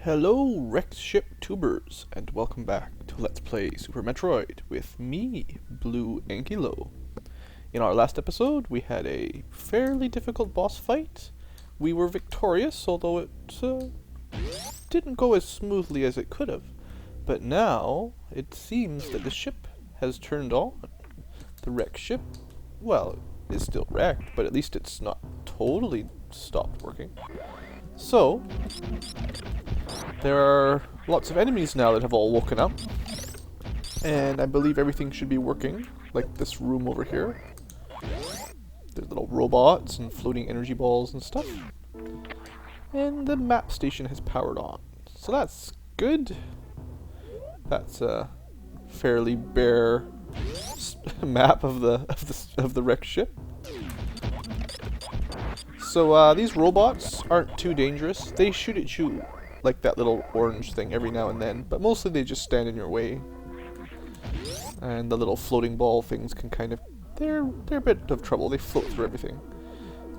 Hello, wrecked ship tubers, and welcome back to Let's Play Super Metroid with me, Blue Ankylo. In our last episode, we had a fairly difficult boss fight. We were victorious, although it didn't go as smoothly as it could have. But now, it seems that the ship has turned on. The wrecked ship, well, is still wrecked, but at least it's not totally stopped working. So, there are lots of enemies now that have all woken up, and I believe everything should be working, like this room over here. There's little robots and floating energy balls and stuff. And the map station has powered on, so that's good. That's a fairly bare map of the wrecked ship. So these robots aren't too dangerous. They shoot at you like that little orange thing every now and then, but mostly they just stand in your way. And the little floating ball things can kind of, they're a bit of trouble. They float through everything.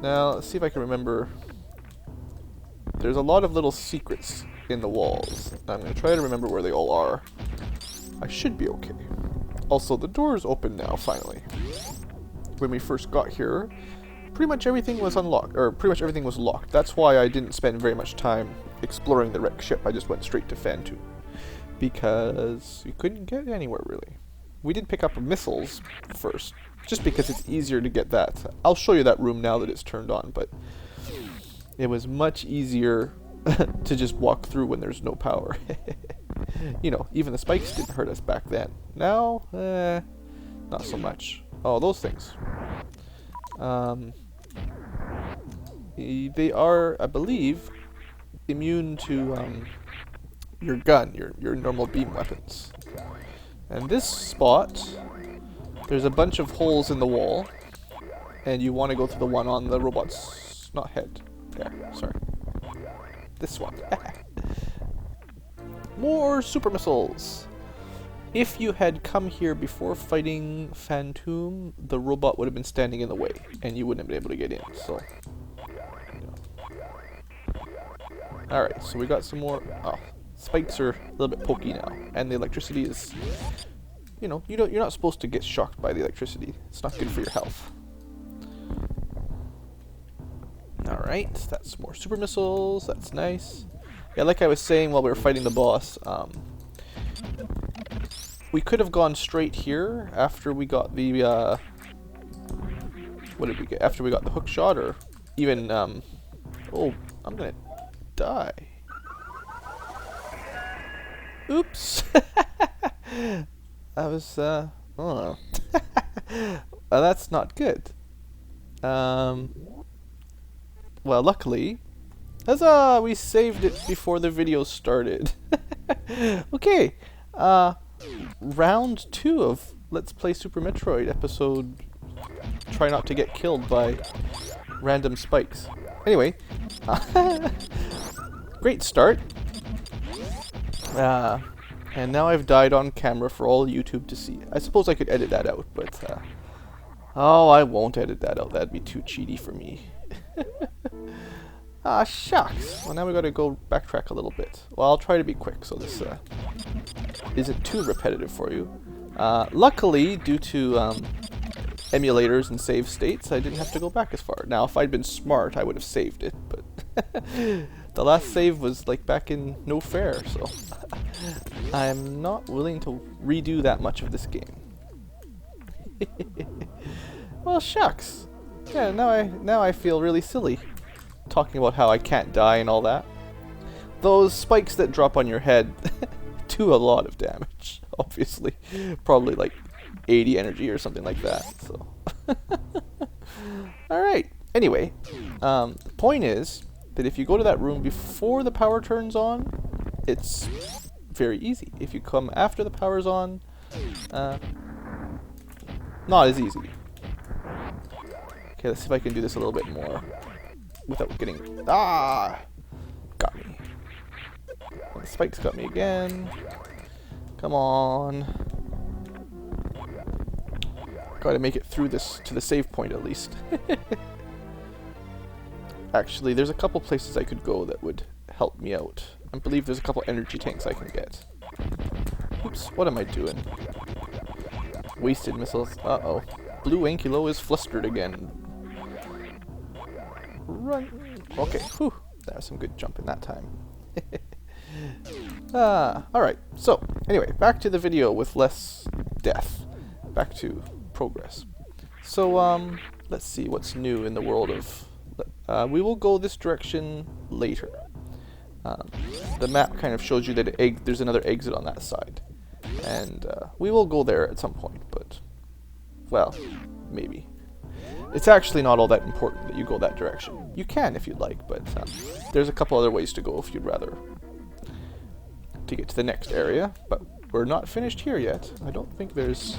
Now let's see if I can remember. There's a lot of little secrets in the walls. I'm going to try to remember where they all are. I should be okay. Also, the door is open now, finally. When we first got here, pretty much everything was unlocked, or pretty much everything was locked. That's why I didn't spend very much time exploring the wrecked ship. I just went straight to Fan 2. Because you couldn't get anywhere, really. We did pick up missiles first, just because it's easier to get that. I'll show you that room now that it's turned on, but it was much easier to just walk through when there's no power. You know, even the spikes didn't hurt us back then. Now, not so much. Oh, those things. They are, I believe, immune to your gun, your normal beam weapons. And this spot, there's a bunch of holes in the wall, and you want to go to the one on the robot's, not head. There, sorry. This one. More super missiles! If you had come here before fighting Phantom, the robot would have been standing in the way, and you wouldn't have been able to get in, so... Alright, so we got some more... Oh, spikes are a little bit pokey now, and the electricity is... You know, you're not supposed to get shocked by the electricity. It's not good for your health. Alright, that's more super missiles, that's nice. Yeah, like I was saying while we were fighting the boss, we could have gone straight here after we got the, what did we get? After we got the hook shot, or even, oh, I'm gonna die. Oops. I was, oh. That's not good. Well, luckily, huzzah! We saved it before the video started. Okay, round 2 of Let's Play Super Metroid, episode Try Not to Get Killed by Random Spikes. Anyway, great start. And now I've died on camera for all YouTube to see. I suppose I could edit that out, but oh, I won't edit that out. That'd be too cheaty for me. Ah, shucks. Well, now we gotta go backtrack a little bit. Well, I'll try to be quick so this isn't too repetitive for you. Luckily, due to emulators and save states, I didn't have to go back as far. Now, if I'd been smart, I would have saved it, but the last save was like back in No Fair, so I'm not willing to redo that much of this game. Well, shucks. Yeah, now I feel really silly talking about how I can't die and all that. Those spikes that drop on your head do a lot of damage, obviously. Probably like 80 energy or something like that, so. Alright, anyway, the point is that if you go to that room before the power turns on, it's very easy. If you come after the power's on, not as easy. Okay, let's see if I can do this a little bit more without getting... Ah! Got me. The spikes got me again. Come on. Gotta make it through this to the save point at least. Actually, there's a couple places I could go that would help me out. I believe there's a couple energy tanks I can get. Oops, what am I doing? Wasted missiles. Uh-oh. Blue Ankylo is flustered again. Run! Okay, whew. That was some good jumping that time. Alright. So, anyway, back to the video with less death. Back to progress. So, let's see what's new in the world of... we will go this direction later. The map kind of shows you that there's another exit on that side. And we will go there at some point, but... well, maybe. It's actually not all that important that you go that direction. You can if you'd like, but there's a couple other ways to go if you'd rather. To get to the next area, but we're not finished here yet. I don't think there's...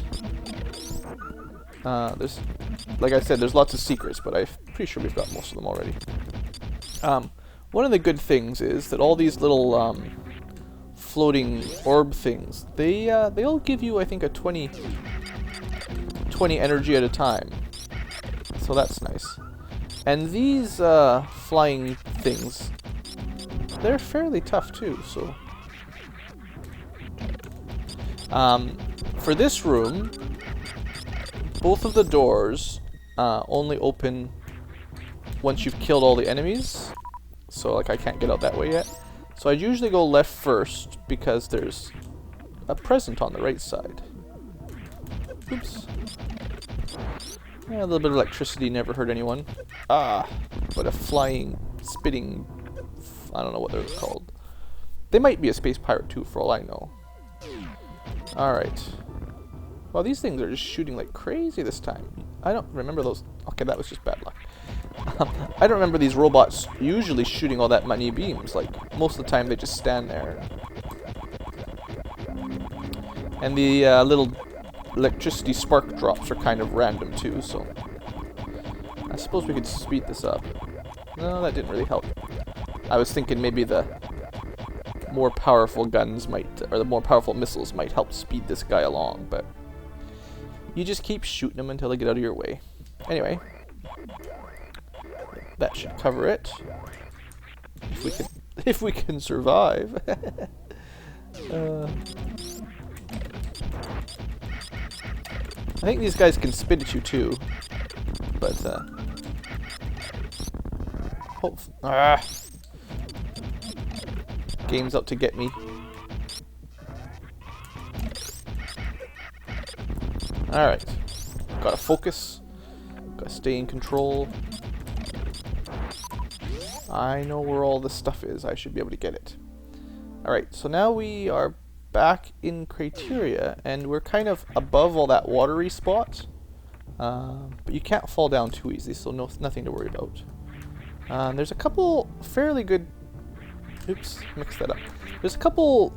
like I said, there's lots of secrets, but I'm pretty sure we've got most of them already. One of the good things is that all these little floating orb things, they'll give you, I think, a 20 energy at a time. So that's nice. And these flying things, they're fairly tough too, so... for this room, both of the doors only open once you've killed all the enemies. So, like, I can't get out that way yet. So I'd usually go left first because there's a present on the right side. Oops. Yeah, a little bit of electricity never hurt anyone. Ah, but a flying, spitting... I don't know what they're called. They might be a space pirate too, for all I know. Alright. Well, these things are just shooting like crazy this time. I don't remember those... okay, that was just bad luck. I don't remember these robots usually shooting all that many beams. Like, most of the time they just stand there. And the little electricity spark drops are kind of random too, so... I suppose we could speed this up. No, that didn't really help. I was thinking maybe the more powerful guns might, or the more powerful missiles might help speed this guy along, but... you just keep shooting them until they get out of your way. Anyway. That should cover it. If we can survive. I think these guys can spit at you too, but game's out to get me. All right, gotta focus. Gotta stay in control. I know where all this stuff is. I should be able to get it. Alright, so now we are back in Criteria, and we're kind of above all that watery spot. But you can't fall down too easily, so nothing to worry about. There's a couple fairly good... oops, mixed that up. There's a couple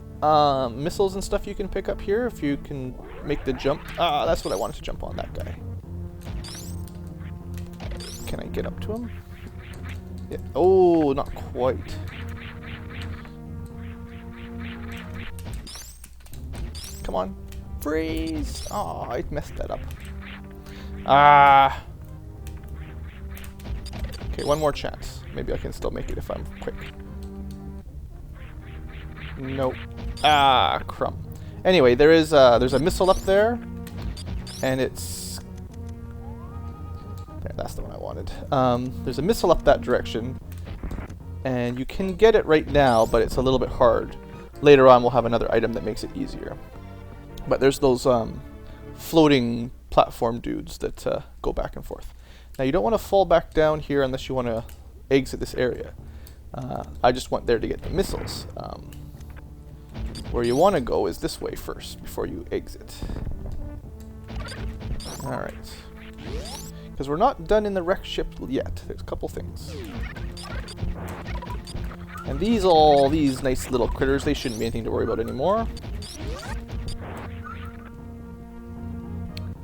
missiles and stuff you can pick up here if you can make the jump. Ah, that's what I wanted to jump on, that guy. Can I get up to him? Yeah. Oh, not quite. Come on. Freeze! Oh, I messed that up. Ah. Okay, one more chance. Maybe I can still make it if I'm quick. Nope. Ah, crumb. Anyway, there's a missile up there, and it's... there, that's the one I wanted. There's a missile up that direction, and you can get it right now, but it's a little bit hard. Later on, we'll have another item that makes it easier. But there's those floating platform dudes that go back and forth. Now, you don't want to fall back down here unless you want to exit this area. I just went there to get the missiles. Where you want to go is this way first, before you exit. Alright. Because we're not done in the wreck ship yet. There's a couple things. And these nice little critters, they shouldn't be anything to worry about anymore.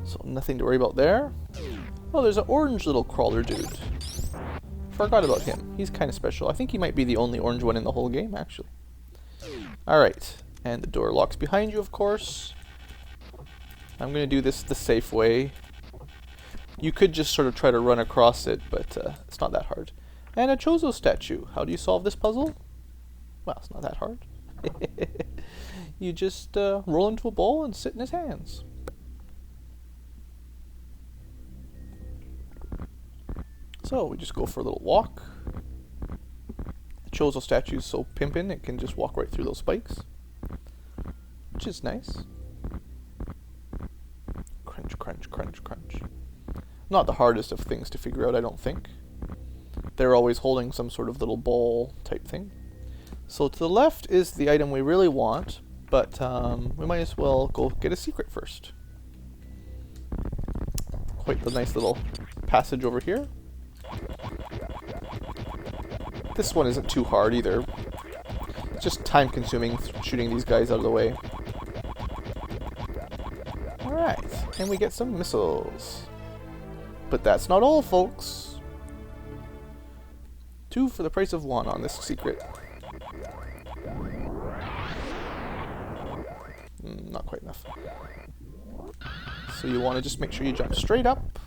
So nothing to worry about there. Oh, there's an orange little crawler dude. Forgot about him. He's kind of special. I think he might be the only orange one in the whole game, actually. Alright. And the door locks behind you, of course. I'm going to do this the safe way. You could just sort of try to run across it, but it's not that hard. And a Chozo statue. How do you solve this puzzle? Well, it's not that hard. You just roll into a bowl and sit in his hands. So we just go for a little walk. The Chozo statue's so pimpin' it can just walk right through those spikes, which is nice. Crunch, crunch, crunch, crunch. Not the hardest of things to figure out, I don't think. They're always holding some sort of little ball type thing. So to the left is the item we really want, but we might as well go get a secret first. Quite the nice little passage over here. This one isn't too hard either. It's just time consuming shooting these guys out of the way. Alright, and we get some missiles. But that's not all, folks. 2 for the price of 1 on this secret. Not quite enough. So you want to just make sure you jump straight up.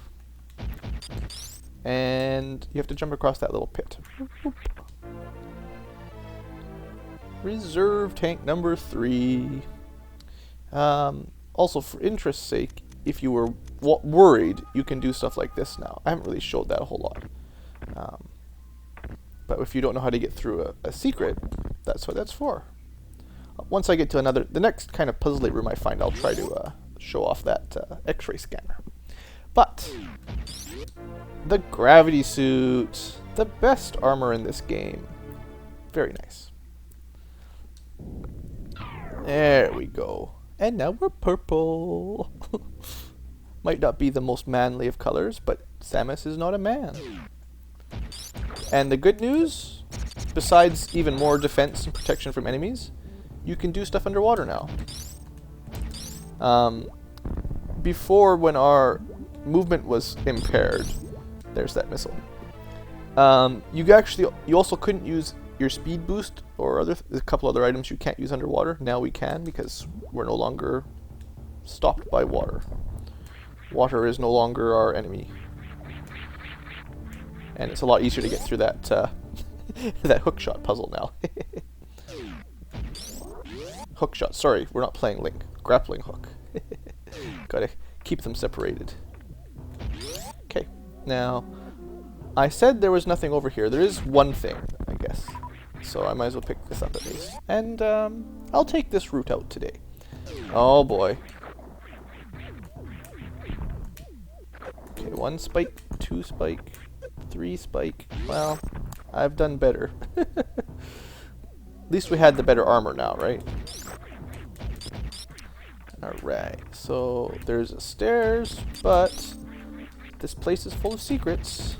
And you have to jump across that little pit. Reserve tank number 3. Also, for interest's sake, if you were worried, you can do stuff like this now. I haven't really showed that a whole lot. But if you don't know how to get through a secret, that's what that's for. Once I get to the next kind of puzzly room I find, I'll try to show off that X-ray scanner. But the gravity suit, the best armor in this game. Very nice. There we go. And now we're purple. Might not be the most manly of colors, but Samus is not a man. And the good news, besides even more defense and protection from enemies, you can do stuff underwater now. Before, when our movement was impaired, there's that missile. You also couldn't use your speed boost or a couple other items you can't use underwater. Now we can, because we're no longer stopped by water. Water is no longer our enemy. And it's a lot easier to get through that that hookshot puzzle now. Hookshot, sorry, we're not playing Link. Grappling hook. Gotta keep them separated. Okay, now, I said there was nothing over here. There is one thing, I guess. So I might as well pick this up at least. And I'll take this route out today. Oh boy. Okay, 1 spike, 2 spike, 3 spike. Well, I've done better. At least we had the better armor now, right? Alright, so there's a stairs, but this place is full of secrets.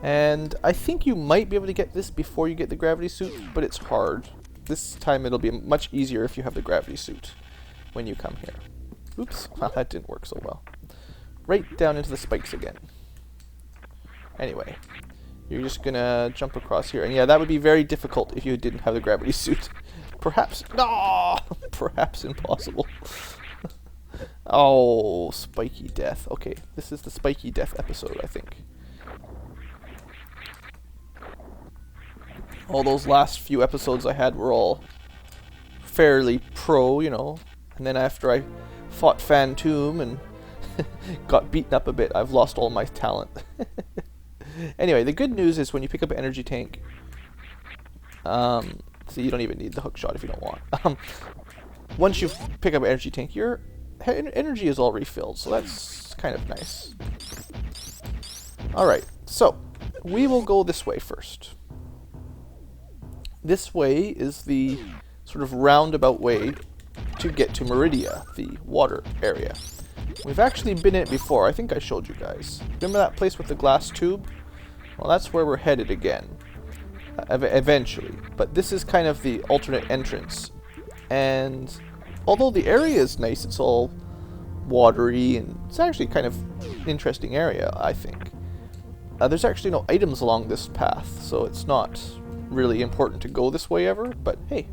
And I think you might be able to get this before you get the gravity suit, but it's hard. This time it'll be much easier if you have the gravity suit when you come here. Oops, well, that didn't work so well. Right down into the spikes again. Anyway, you're just gonna jump across here. And yeah, that would be very difficult if you didn't have the gravity suit. Perhaps, no, perhaps impossible. Oh, spiky death. Okay, this is the spiky death episode, I think. All those last few episodes I had were all fairly pro, you know. And then after I fought Phantom and got beaten up a bit, I've lost all my talent. Anyway, the good news is when you pick up an energy tank, so you don't even need the hook shot if you don't want. Once you pick up an energy tank, your energy is all refilled, so that's kind of nice. Alright, so we will go this way first. This way is the sort of roundabout way to get to Meridia, the water area. We've actually been in it before. I think I showed you guys. Remember that place with the glass tube? Well, that's where we're headed again. Eventually. But this is kind of the alternate entrance. And although the area is nice, it's all watery, and it's actually kind of an interesting area, I think. There's actually no items along this path, so it's not really important to go this way ever, but hey,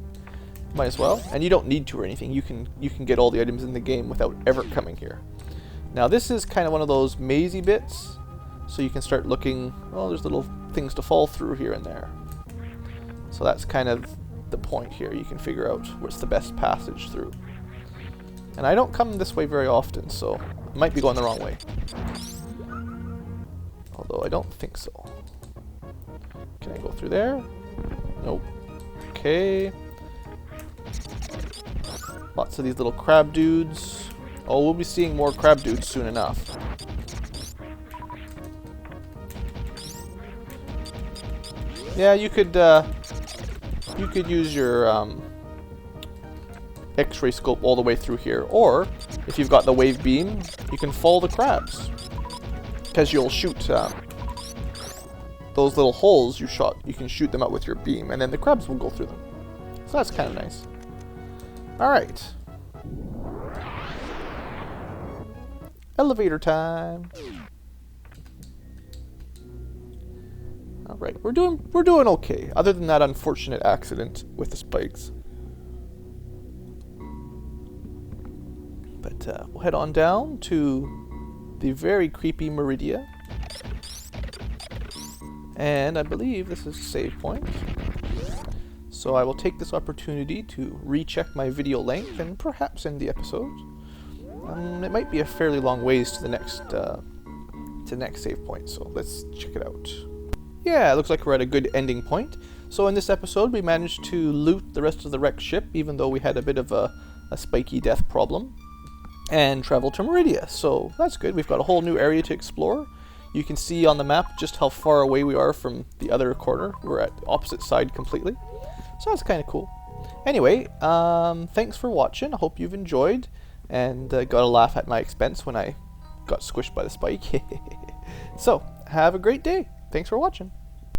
might as well. And you don't need to or anything. You can get all the items in the game without ever coming here. Now this is kind of one of those mazy bits. So you can start looking, oh, there's little things to fall through here and there. So that's kind of the point here. You can figure out what's the best passage through. And I don't come this way very often, so I might be going the wrong way. Although I don't think so. Can I go through there? Nope. Okay. Lots of these little crab dudes. Oh, we'll be seeing more crab dudes soon enough. Yeah, you could use your X-ray scope all the way through here, or if you've got the wave beam, you can follow the crabs, because you'll shoot those little holes you shot. You can shoot them out with your beam, and then the crabs will go through them. So that's kind of nice. All right, elevator time. All right, we're doing okay, other than that unfortunate accident with the spikes. But we'll head on down to the very creepy Meridia. And I believe this is a save point. So I will take this opportunity to recheck my video length and perhaps end the episode. It might be a fairly long ways to the next save point, so let's check it out. Yeah, it looks like we're at a good ending point. So in this episode, we managed to loot the rest of the wrecked ship, even though we had a bit of a spiky death problem, and travel to Meridia. So that's good. We've got a whole new area to explore. You can see on the map just how far away we are from the other corner. We're at the opposite side completely. So that's kind of cool. Anyway, thanks for watching. I hope you've enjoyed and got a laugh at my expense when I got squished by the spike. So, have a great day. Thanks for watching.